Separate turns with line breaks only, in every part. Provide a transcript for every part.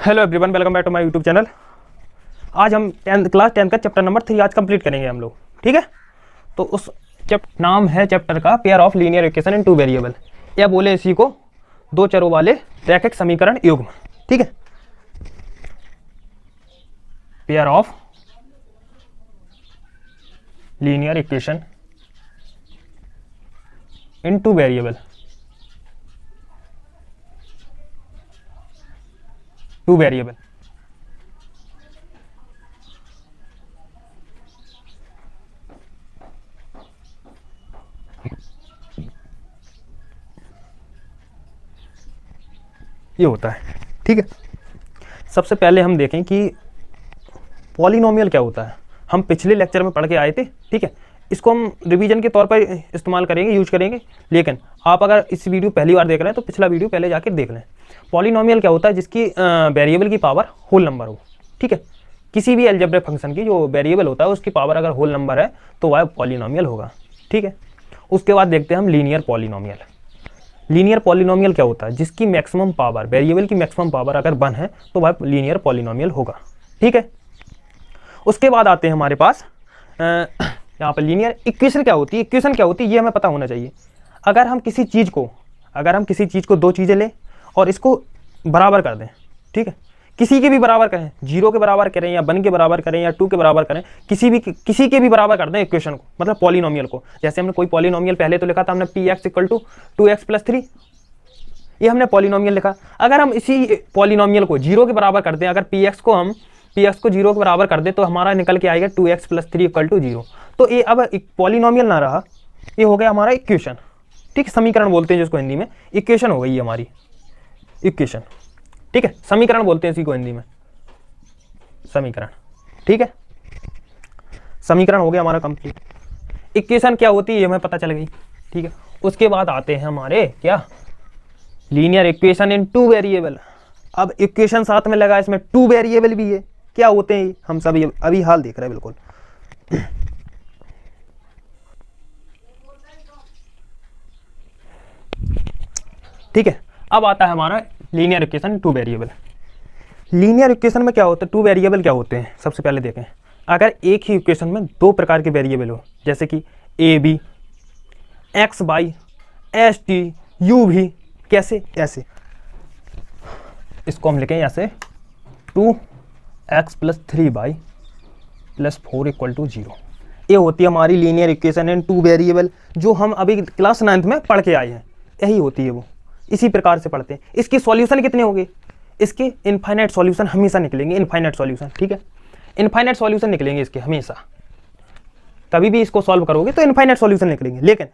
Hello everyone, welcome back to my YouTube channel. आज हम class 10 का चैप्टर नंबर 3 आज कंप्लीट करेंगे हम लोग, ठीक है। तो उस नाम है चैप्टर का pair of linear equation in two variable, या बोले इसी को दो चरों वाले रैखिक समीकरण युग्म, ठीक है। Pair of linear equation in two variable, two variable. ये होता है, ठीक है। सबसे पहले हम देखें कि पॉलिनोमियल क्या होता है। हम पिछले लेक्चर में पढ़ के आए थे, ठीक है। इसको हम रिवीजन के तौर पर इस्तेमाल करेंगे, यूज करेंगे। लेकिन आप अगर इस वीडियो पहली बार देख रहे हैं तो पिछला वीडियो पहले जाकर देख लें। पॉलिनोमियल क्या होता है? जिसकी वेरिएबल की पावर होल नंबर हो, ठीक है। किसी भी अलजेब्रिक फंक्शन की जो वेरिएबल होता है उसकी पावर अगर होल नंबर है तो वह पॉलिनोमियल होगा, ठीक है। उसके बाद देखते हैं हम लीनियर पॉलिनोमियल। लीनियर पॉलिनोमियल क्या होता है? जिसकी मैक्सिमम पावर, वेरिएबल की मैक्सिमम पावर अगर 1 है तो वह लीनियर पॉलिनोमियल होगा, ठीक है। उसके बाद आते हैं हमारे पास यहाँ पर लीनियर इक्वेशन क्या होती है। इक्वेशन क्या होती है ये हमें पता होना चाहिए। अगर हम किसी चीज़ को दो चीज़ें लें और इसको बराबर कर दें, ठीक है। किसी के भी बराबर करें, 0 के बराबर करें या 1 के बराबर करें या 2 के बराबर करें, किसी के भी बराबर कर दें इक्वेशन को, मतलब पॉलिनोमियल को। जैसे हमने कोई पॉलिनोमियल पहले तो लिखा था हमने px = 2x + 3, ये हमने पॉलिनोमियल लिखा। अगर हम इसी पॉलिनोमियल को 0 के बराबर कर दें, अगर px को 0 के बराबर कर दें तो हमारा निकल के आएगा 2x + 3 = 0। तो ये अब पॉलिनोमियल ना रहा, ये हो गया हमारा इक्वेशन, ठीक है। समीकरण बोलते हैं जिसको हिंदी में, इक्वेशन हो गई हमारी इक्वेशन, ठीक है। समीकरण बोलते हैं इसी को हिंदी में, समीकरण, ठीक है। समीकरण हो गया हमारा कंप्लीट। इक्वेशन क्या होती है ये हमें पता चल गई, ठीक है। उसके बाद आते हैं हमारे क्या, linear equation in two variable. अब इक्वेशन साथ में लगा, इसमें टू वेरिएबल भी है। क्या होते हैं हम सभी अभी हाल देख रहे हैं, बिल्कुल। ठीक है। अब आता है हमारा linear equation two variable. Linear equation में क्या होता है, टू वेरिएबल क्या होते हैं? सबसे पहले देखें, अगर एक ही इक्वेशन में दो प्रकार के वेरिएबल हो, जैसे कि a b, x y, s t, u भी, कैसे? ऐसे इसको हम लिखें ऐसे 2x + 3y + 4 = 0। ये होती है हमारी linear equation in two variable, जो हम अभी क्लास 9th में पढ़ के आए हैं। यही होती है वो, इसी प्रकार से पढ़ते हैं। इसकी सॉल्यूशन कितने होंगे? इसके इनफाइनाइट सॉल्यूशन हमेशा निकलेंगे, इनफाइनाइट सॉल्यूशन, ठीक है। इनफाइनाइट सॉल्यूशन निकलेंगे इसके हमेशा। कभी भी इसको सॉल्व करोगे तो इनफाइनाइट सॉल्यूशन निकलेंगे, लेकिन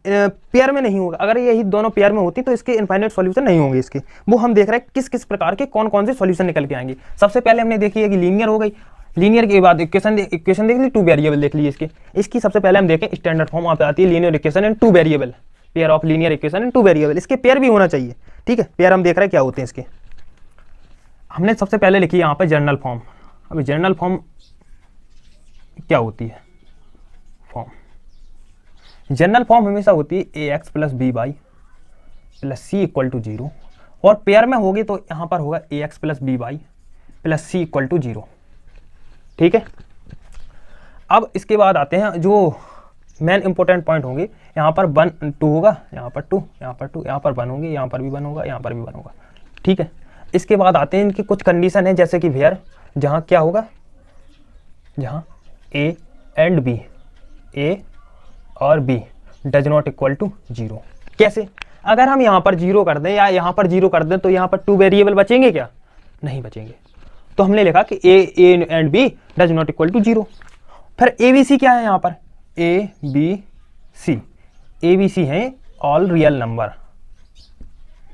पेयर में नहीं होगा। अगर यही दोनों पेयर में होती तो इसके इनफाइनाइट सॉल्यूशन नहीं होंगे इसके। वो हम देख रहे हैं किस किस प्रकार के कौन कौन से सॉल्यूशन निकल के आएंगे। सबसे पहले हमने देखी है कि लीनियर हो गई, लीनियर के बाद इक्वेशन देख ली, टू वेरिएबल देख ली इसकी सबसे पहले हम देखें स्टैंडर्ड फॉर्म आती है linear equation in two variable, pair of linear equation in two variable. इसके पेयर भी होना चाहिए, ठीक है। पेयर हम देख रहे हैं क्या होते हैं इसके। हमने सबसे पहले लिखी यहाँ पर जनरल फॉर्म। अभी जनरल फॉर्म क्या होती है? जनरल फॉर्म हमेशा होती है ax + by + c = 0, और पेयर में होगी तो यहाँ पर होगा ax + by + c = 0, ठीक है। अब इसके बाद आते हैं जो मेन इंपॉर्टेंट पॉइंट होंगे। यहाँ पर 1 2 होगा, यहाँ पर 2, यहाँ पर 2, यहाँ पर 1 होंगे, यहाँ पर भी 1 होगा, यहाँ पर भी 1 होगा, ठीक है। इसके बाद आते हैं इनकी कुछ कंडीशन है, जैसे कि वेयर, जहाँ क्या होगा, जहाँ a एंड b, a और b does not equal to 0। कैसे? अगर हम यहाँ पर 0 कर दें या यहाँ पर 0 कर दें तो यहाँ पर टू वेरिएबल बचेंगे क्या? नहीं बचेंगे। तो हमने लिखा कि a and b does not equal to 0। फिर a b c क्या है? यहाँ पर a b c है all real number,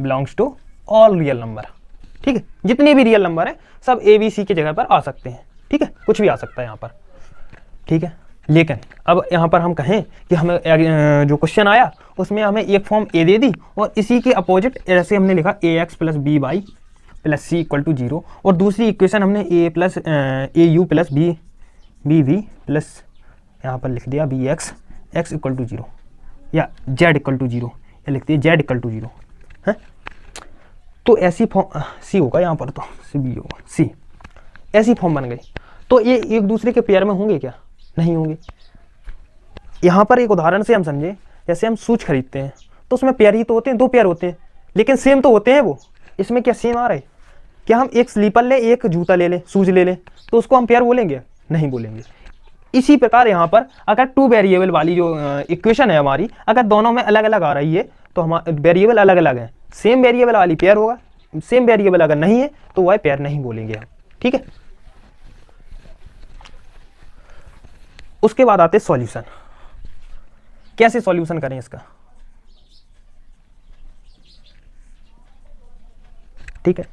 belongs to all real number, ठीक है। जितने भी रियल नंबर है सब a b c की जगह पर आ सकते हैं, ठीक है। कुछ भी आ सकता है यहाँ पर, ठीक है। लेकिन अब यहाँ पर हम कहें कि हमें जो क्वेश्चन आया उसमें हमें एक फॉर्म ए दे दी और इसी के अपोजिट ऐसे हमने लिखा ax + by + c = 0, और दूसरी इक्वेशन हमने au + bv प्लस यहाँ पर लिख दिया bx x = 0 या z = 0, या लिखते हैं z = 0 है। तो ऐसी फॉर्म सी होगा यहाँ पर, तो सी बी होगा, सी ऐसी फॉर्म बन गई। तो ये एक दूसरे के पेयर में होंगे क्या? नहीं होंगे। यहाँ पर एक उदाहरण से हम समझे, जैसे हम शूज खरीदते हैं तो उसमें पेयर ही तो होते हैं, 2 पेयर होते हैं, लेकिन सेम तो होते हैं वो। इसमें क्या सेम आ रहा है? क्या हम एक स्लीपर ले, एक जूता ले लें, शूज ले लें, तो उसको हम पेयर बोलेंगे? नहीं बोलेंगे। इसी प्रकार यहाँ पर अगर 2 वेरिएबल वाली जो इक्वेशन है हमारी, अगर दोनों में अलग अलग आ रही है तो हमारे वेरिएबल अलग अलग है, सेम वेरिएबल वाली पेयर होगा, सेम वेरिएबल अगर नहीं है तो वह पेयर नहीं बोलेंगे हम। ठीक है। उसके बाद आते सॉल्यूशन। कैसे सॉल्यूशन करें इसका? ठीक है,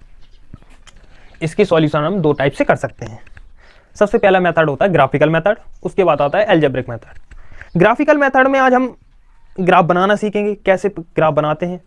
इसकी सॉल्यूशन हम 2 टाइप से कर सकते हैं। सबसे पहला मेथड होता है ग्राफिकल मेथड, उसके बाद आता है अलजेब्रिक मेथड। ग्राफिकल मेथड में आज हम ग्राफ बनाना सीखेंगे, कैसे ग्राफ बनाते हैं,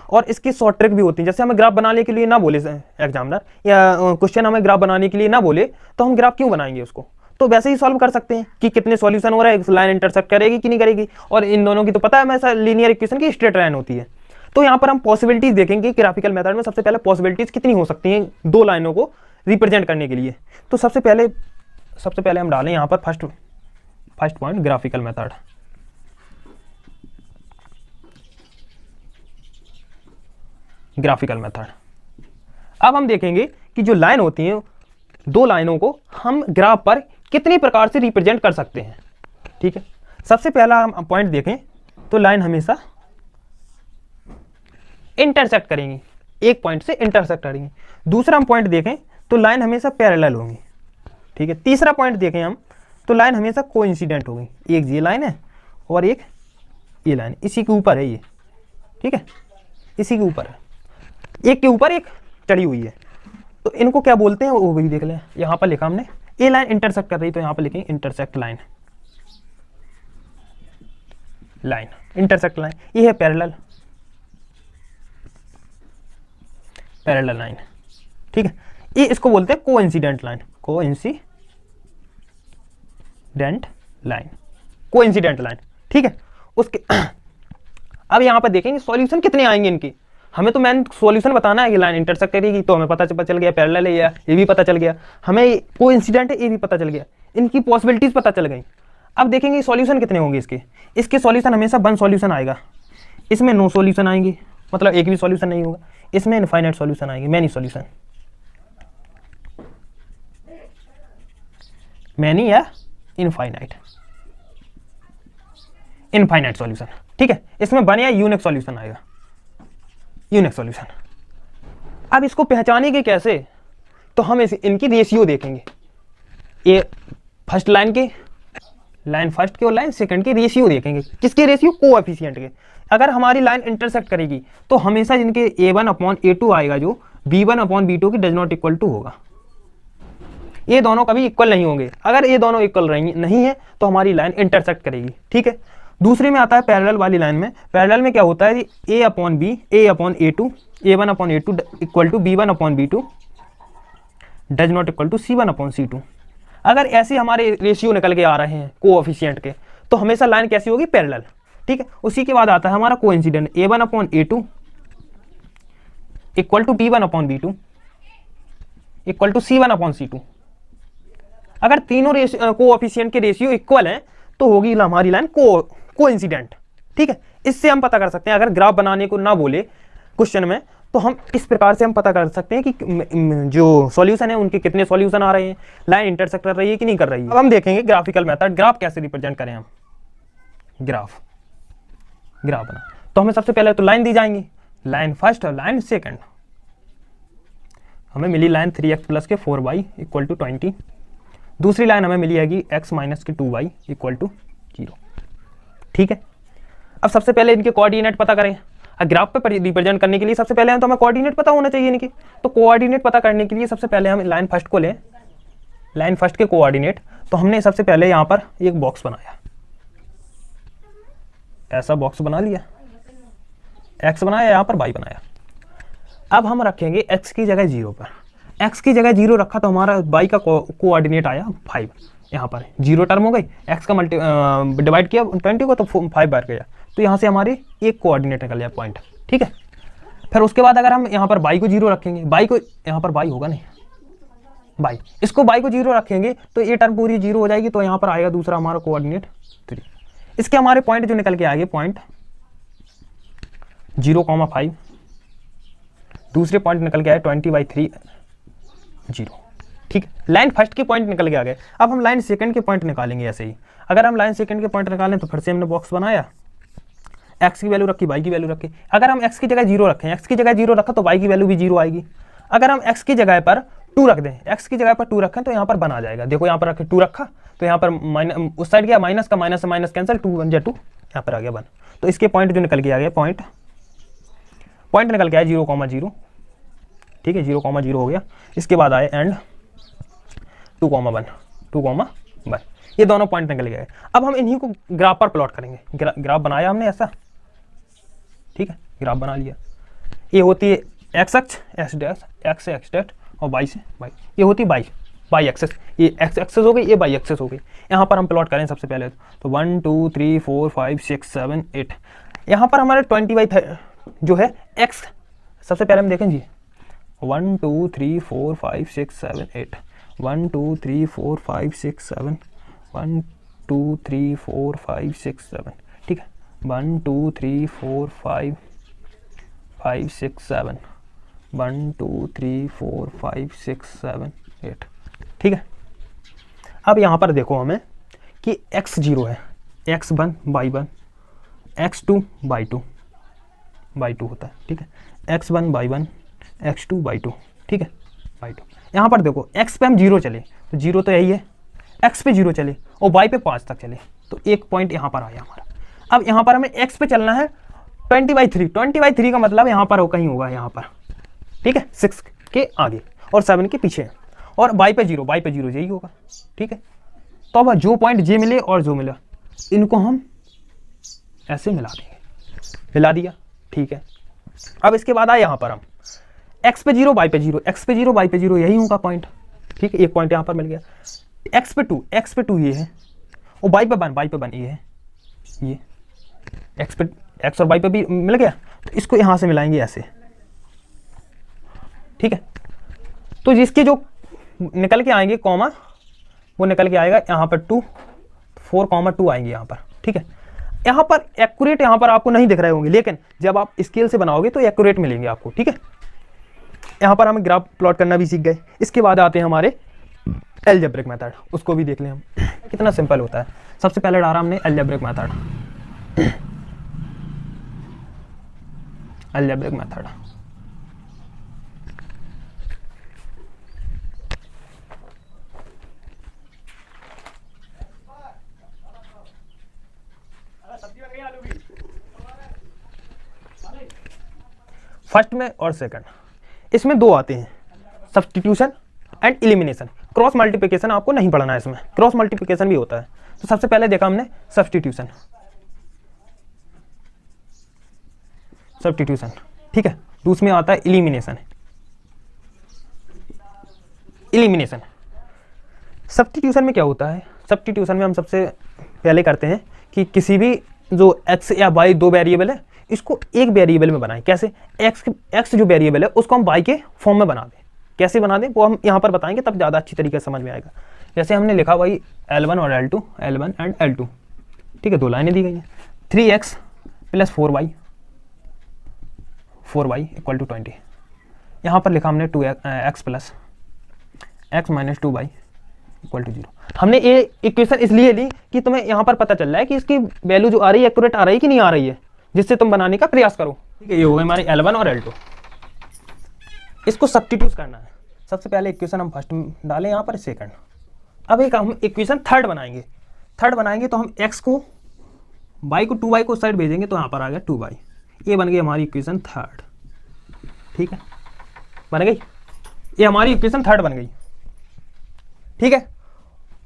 और इसकी शॉर्ट ट्रिक भी होती है। जैसे हमें ग्राफ बनाने के लिए ना बोले एग्जामिनर, या क्वेश्चन हमें ग्राफ बनाने के लिए ना बोले, तो हम ग्राफ क्यों बनाएंगे उसको? तो वैसे ही सॉल्व कर सकते हैं कि कितने सॉल्यूशन हो रहा है, लाइन इंटरसेक्ट करेगी कि नहीं करेगी, और इन दोनों की तो पता है हमें लीनियर इक्वेशन की स्ट्रेट लाइन होती है। तो यहाँ पर हम पॉसिबिलिटीज देखेंगे ग्राफिकल मेथड में। सबसे पहले पॉसिबिलिटीज कितनी हो सकती हैं 2 लाइनों को रिप्रेजेंट करने के लिए। तो सबसे पहले हम डालें यहाँ पर first point graphical method. Graphical method. अब हम देखेंगे कि जो लाइन होती है, 2 लाइनों को हम ग्राफ पर कितनी प्रकार से रिप्रेजेंट कर सकते हैं। ठीक है, सबसे पहला हम पॉइंट देखें तो लाइन हमेशा इंटरसेक्ट करेंगी, एक पॉइंट से इंटरसेक्ट करेंगी। दूसरा हम पॉइंट देखें तो लाइन हमेशा पैरेलल होंगी। ठीक है, तीसरा पॉइंट देखें हम तो लाइन हमेशा कोइंसिडेंट होगी। एक ये लाइन है और एक ये लाइन, इसी के ऊपर है ये। ठीक है, इसी के ऊपर है, एक के ऊपर एक चढ़ी हुई है। तो इनको क्या बोलते हैं वो भी देख लें। यहाँ पर लिखा हमने ये लाइन इंटरसेक्ट कर रही, तो यहाँ पर लिखेंगे इंटरसेक्ट लाइन। इंटरसेक्ट लाइन, ये है पैरेलल लाइन। ठीक है, ये इसको बोलते हैं कोइंसिडेंट लाइन। Coincident line. ठीक है, उसके अब यहाँ पर देखेंगे सॉल्यूशन कितने आएंगे इनके। हमें तो मैंने सॉल्यूशन बताना है कि लाइन इंटरसेक्ट करेगी, तो हमें पता चल गया पैरेलल है ये भी पता चल गया, हमें कोइंसिडेंट है ये भी पता चल गया, इनकी पॉसिबिलिटीज पता चल गई। अब देखेंगे सॉल्यूशन कितने होंगे इसके सॉल्यूशन हमेशा 1 सॉल्यूशन आएगा, इसमें 9 सॉल्यूशन आएंगे, मतलब एक भी सॉल्यूशन नहीं होगा। इसमें इनफाइनाइट सॉल्यूशन आएंगे, मैनी या इनफाइनाइट सॉल्यूशन। ठीक है, इसमें 1 या यूनिक सॉल्यूशन आएगा, यूनिक सॉल्यूशन। अब इसको पहचानेंगे कैसे? तो हम इनकी रेशियो देखेंगे। ये फर्स्ट लाइन के, लाइन फर्स्ट के और लाइन सेकंड के रेशियो देखेंगे। किसके रेशियो? कोएफिशिएंट के। अगर हमारी लाइन इंटरसेक्ट करेगी तो हमेशा जिनके a1/a2 आएगा, जो b1/b2 की डज नॉट इक्वल टू होगा। ये दोनों कभी इक्वल नहीं होंगे। अगर ये दोनों इक्वल नहीं है तो हमारी लाइन इंटरसेक्ट करेगी। ठीक है, दूसरी में आता है पैरेलल वाली लाइन में। पैरेलल में क्या होता है? a/b, a/a2, a1/a2 equal to b1/b2 does not equal to c1/c2। अगर ऐसे हमारे रेशियो निकल के आ रहे हैं कोएफिशिएंट के, तो हमेशा लाइन कैसी होगी? पैरेलल। ठीक है, उसी के बाद आता है हमारा coincident, a1/a2 equal to b1/b2 equal to c1/c2। अगर तीनों कोएफिशिएंट के रेशियो इक्वल हैं तो होगी हमारी लाइन कोइंसिडेंट। ठीक है, इससे हम पता कर सकते हैं। अगर ग्राफ बनाने को ना बोले क्वेश्चन में, तो हम इस प्रकार से हम पता कर सकते हैं कि जो सॉल्यूशन है उनके कितने सॉल्यूशन आ रहे हैं, लाइन इंटरसेक्ट कर रही है कि नहीं कर रही है। अब हम देखेंगे ग्राफिकल मेथड, ग्राफ कैसे रिप्रेजेंट करें हम। ग्राफ बना तो हमें सबसे पहले तो लाइन दी जाएंगी, लाइन फर्स्ट और लाइन सेकंड। हमें मिली लाइन 3x प्लस के 4y इक्वल टू 20। दूसरी लाइन हमें मिली है x माइनस के 2y इक्वल टू 0। ठीक है, अब सबसे पहले इनके कोऑर्डिनेट पता करें। ग्राफ पे रिप्रेजेंट करने के लिए सबसे पहले तो हमें कोऑर्डिनेट पता होना चाहिए इनके। तो कोऑर्डिनेट पता करने के लिए सबसे पहले हम लाइन फर्स्ट को लें, लाइन फर्स्ट के कोऑर्डिनेट। तो हमने सबसे पहले यहाँ पर एक बॉक्स बनाया, ऐसा बॉक्स बना लिया, x बनाया, यहाँ पर y बनाया। अब हम रखेंगे x की जगह 0 पर। x की जगह 0 रखा तो हमारा y का कोऑर्डिनेट आया 5। यहाँ पर 0 टर्म हो गई, x का डिवाइड किया 20 को तो 5 बार गया, तो यहाँ से हमारे एक कोऑर्डिनेट निकल जाए पॉइंट। ठीक है, फिर उसके बाद अगर हम यहाँ पर y को 0 रखेंगे, y को यहाँ पर y होगा नहीं, y, इसको y को 0 रखेंगे तो ये टर्म पूरी 0 हो जाएगी, तो यहाँ पर आएगा दूसरा हमारा कोऑर्डिनेट 3। इसके हमारे पॉइंट जो निकल के आएंगे, पॉइंट 0,5, दूसरे पॉइंट निकल के आए 20/3 0। ठीक है, लाइन फर्स्ट के पॉइंट निकल के आ गए। अब हम लाइन सेकंड के पॉइंट निकालेंगे ऐसे ही। अगर हम लाइन सेकंड के पॉइंट निकालें तो फिर से हमने बॉक्स बनाया, x की वैल्यू रखी, y की वैल्यू रखी। अगर हम x की जगह 0 रखें, x की जगह 0 रखा तो y की वैल्यू भी 0 आएगी। अगर हम x की जगह पर 2 रख दें, x की जगह पर 2 रखें तो यहाँ पर 1 आ जाएगा। देखो यहाँ पर रखे 2 रखा तो यहाँ पर उस साइड गया माइनस का, माइनस से माइनस कैंसिल, 2 1 जा 2, यहाँ पर आ गया 1। तो इसके पॉइंट जो निकल के आ गया, पॉइंट निकल के आया 0,0। ठीक है, 0,0 हो गया। इसके बाद आए एंड 2,1, ये दोनों पॉइंट निकल गए। अब हम इन्हीं को ग्राफ पर प्लॉट करेंगे। ग्राफ बनाया हमने ऐसा, ठीक है, ग्राफ बना लिया। ये होती है एक्स अक्ष, एक्स डैश, एक्स से एक्स डैश और वाई से वाई, ये होती है वाई एक्सेस। ये एक्स एक्सेस हो गई, ये वाई एक्सेस हो गई। यहाँ पर हम प्लॉट करें सबसे पहले तो 1 2 3 4 5 6 7 8। यहाँ पर हमारे 20/3 जो है एक्स, सबसे पहले हम देखें जी 1 2 3 4 5 6 7 8, 1 2 3 4 5 6 7, 1 2 3 4 5 6 7। ठीक है, 1 2 3 4 5 5 6 7, 1 2 3 4 5 6 7 8। ठीक है, अब यहाँ पर देखो हमें कि x0 है, x1 y1, x2 y2 होता है। ठीक है, x1 y1, x2 y2। ठीक है, y2। यहाँ पर देखो x पे हम 0 चले तो 0 तो यही है, x पे 0 चले और y पे 5 तक चले तो एक पॉइंट यहाँ पर आया हमारा। अब यहाँ पर हमें x पे चलना है 20/3 का मतलब यहाँ पर कहीं होगा, यहाँ पर। ठीक है, 6 के आगे और 7 के पीछे, और y पे 0 यही होगा। ठीक है, तो अब जो पॉइंट जे मिले और जो मिला इनको हम ऐसे मिला देंगे, मिला दिया। ठीक है, अब इसके बाद आए यहाँ पर हम x पे 0 y पे 0, x पे 0 y पे 0 यही होगा पॉइंट। ठीक है, एक पॉइंट यहाँ पर मिल गया। x पे 2 ये है और y पे 1 ये है, ये x और y पे भी मिल गया, तो इसको यहाँ से मिलाएंगे ऐसे। ठीक है, तो जिसके जो निकल के आएंगे कॉमा, वो निकल के आएगा यहाँ पर 2 4,2 आएंगे यहाँ पर। ठीक है, यहाँ पर एक्यूरेट यहाँ पर आपको नहीं दिख रहे होंगे, लेकिन जब आप स्केल से बनाओगे तो एक्यूरेट मिलेंगे आपको। ठीक है, यहाँ पर हम ग्राफ प्लॉट करना भी सीख गए। इसके बाद आते हैं हमारे अलजेब्रिक मेथड, उसको भी देख लें हम कितना सिंपल होता है। सबसे पहले डाला हमने अलजेब्रिक मेथड। फर्स्ट में और सेकंड, इसमें 2 आते हैं, substitution and elimination. Cross multiplication आपको नहीं पढ़ना है, इसमें क्रॉस मल्टीप्लिकेशन भी होता है। तो सबसे पहले देखा हमने सब्स्टिट्यूशन। ठीक है, दूसरे में आता है एलिमिनेशन। सब्स्टिट्यूशन में क्या होता है, सब्स्टिट्यूशन में हम सबसे पहले करते हैं कि किसी भी जो x या y 2 वेरिएबल है, इसको एक वेरिएबल में बनाएं। कैसे, x जो वेरिएबल है उसको हम y के फॉर्म में बना दें। कैसे बना दें वो हम यहाँ पर बताएंगे, तब ज़्यादा अच्छी तरीके से समझ में आएगा। जैसे हमने लिखा वही L1 और L2, L1 एंड L2। ठीक है, 2 लाइनें दी गई हैं। 3x + 4y = 20। यहाँ पर लिखा हमने 2x + x - 2y = 0। हमने ये इक्वेशन इसलिए ली कि तुम्हें यहाँ पर पता चल रहा है कि इसकी वैल्यू जो आ रही है एक्यूरेट आ रही है कि नहीं आ रही है, जिससे तुम बनाने का प्रयास करो। ठीक है, ये हो गए हमारे L1 और L2। इसको सब्स्टिट्यूट करना है। सबसे पहले इक्वेशन हम फर्स्ट में डालें, यहाँ पर सेकंड। अब एक हम इक्वेशन थर्ड बनाएंगे तो हम x को y को 2y को साइड भेजेंगे तो यहाँ पर आ गया 2y। ये बन गई हमारी इक्वेशन थर्ड। ठीक है, बन गई, ये हमारी इक्वेशन थर्ड बन गई। ठीक है,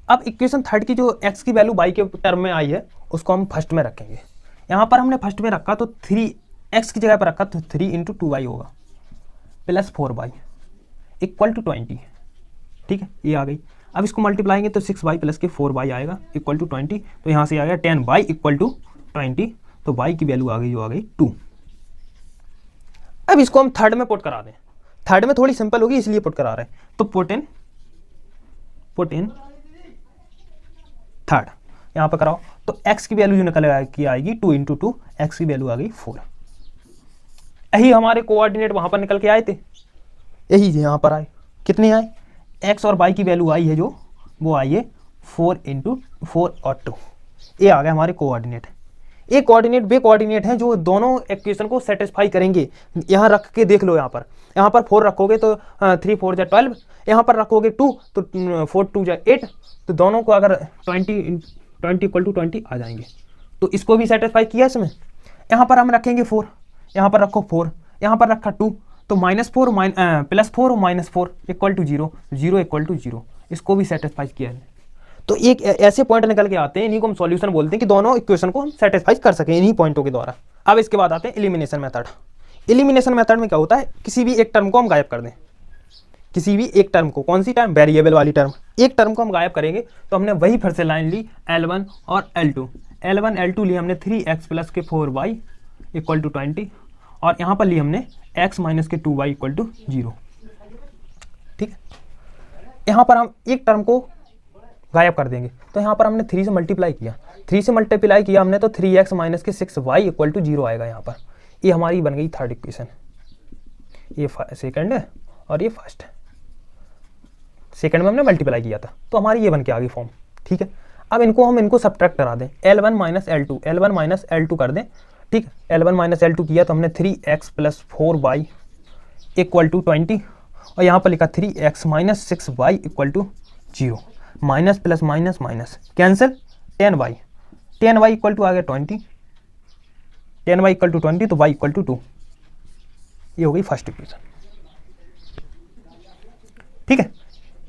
अब इक्वेशन थर्ड की जो x की वैल्यू y के टर्म में आई है उसको हम फर्स्ट में रखेंगे। यहाँ पर हमने फर्स्ट में रखा तो 3x की जगह पर रखा तो 3 × 2y होगा + 4y = 20। ठीक है, ये आ गई। अब इसको मल्टीप्लाएंगे तो 6y + के 4y आएगा = 20। तो यहाँ से आ गया 10y = 20। तो y की वैल्यू आ गई, जो आ गई 2। अब इसको हम थर्ड में पुट करा दें, थर्ड में थोड़ी सिंपल होगी इसलिए पुट करा रहे हैं। तो पुट इन थर्ड यहाँ पर कराओ, तो x की वैल्यू जो निकल की आएगी 2 × 2, x की वैल्यू आ गई 4। यही हमारे कोऑर्डिनेट वहां पर निकल के आए थे, यही यहाँ पर आए, कितने आए, x और y की वैल्यू आई है जो वो आई है 4 × 4 और 2, ये आ गए हमारे कोऑर्डिनेट। ये कोऑर्डिनेट वे कोऑर्डिनेट हैं जो दोनों इक्वेशन को सेटिस्फाई करेंगे। यहाँ रख के देख लो, यहाँ पर 4 रखोगे तो 3 4 जा 12, यहाँ पर रखोगे 2 तो 4 2 जा 8, तो दोनों को अगर 20 = 20 आ जाएंगे। तो इसको भी सेटिस्फाई किया इसमें। यहाँ पर हम रखेंगे 4, यहाँ पर रखो 4, यहाँ पर रखा 2, तो -4 + 4 और -4 = 0, 0 = 0, इसको भी सेटिस्फाई किया है। तो एक ऐसे पॉइंट निकल के आते हैं, इन्हीं को हम सॉल्यूशन बोलते हैं कि दोनों इक्वेशन को हम सेटिस्फाई कर सकें इन्हीं पॉइंटों के द्वारा। अब इसके बाद आते हैं एलिमिनेशन मेथड। एलिमिनेशन मेथड में क्या होता है, किसी भी एक टर्म को हम गायब कर दें, किसी भी एक टर्म को, कौन सी टर्म, वेरिएबल वाली टर्म, एक टर्म को हम गायब करेंगे। तो हमने वही फिर से लाइन ली L1 और L2, L1 L2 ली हमने 3x + 4y = 20, और यहाँ पर ली हमने x - 2y = 0। ठीक है, यहाँ पर हम एक टर्म को गायब कर देंगे, तो यहाँ पर हमने 3 से मल्टीप्लाई किया, 3 से मल्टीप्लाई किया हमने, तो 3x - 6y = 0 आएगा यहाँ पर। ये हमारी बन गई थर्ड इक्वेशन, ये सेकंड है और ये फर्स्ट है। सेकंड में हमने मल्टीप्लाई किया था, तो हमारी ये बन के आ गई फॉर्म। ठीक है, अब इनको सब्ट्रैक्ट करा दें, L1 - L2 कर दें। ठीक है, L1 - L2 किया तो हमने 3x + 4y = 20, और यहाँ पर लिखा 3x - 6y = 0, minus plus minus minus cancel, 10y = आ गया 20, 10y = 20, तो y = 2। ये हो गई फर्स्ट इक्वेशन। ठीक है,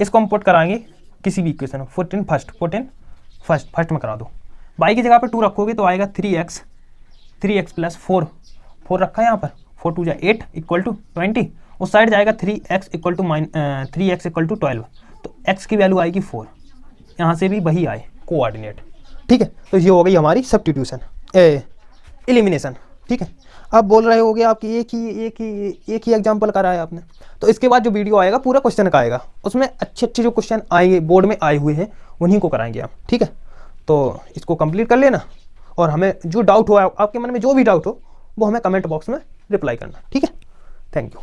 इसको हम पुट कराएंगे किसी भी इक्वेशन में, पुट इन फर्स्ट में करा दो। y की जगह पे 2 रखोगे तो आएगा 3x + 4 रखा है यहाँ पर, 4 2 जा 8 = 20, उस साइड जाएगा 3x = 12, तो x की वैल्यू आएगी 4, यहाँ से भी वही आए कोऑर्डिनेट। ठीक है, तो ये हो गई हमारी सब्स्टिट्यूशन एलिमिनेशन। ठीक है, अब बोल रहे होगे आपकी एक ही एग्जांपल कराया आपने, तो इसके बाद जो वीडियो आएगा पूरा क्वेश्चन का आएगा, उसमें अच्छे जो क्वेश्चन आएंगे बोर्ड में आए हुए हैं उन्हीं को कराएंगे हम। ठीक है, तो इसको कंप्लीट कर लेना, और हमें जो डाउट हो, आपके मन में जो भी डाउट हो वो हमें कमेंट बॉक्स में रिप्लाई करना। ठीक है, थैंक यू।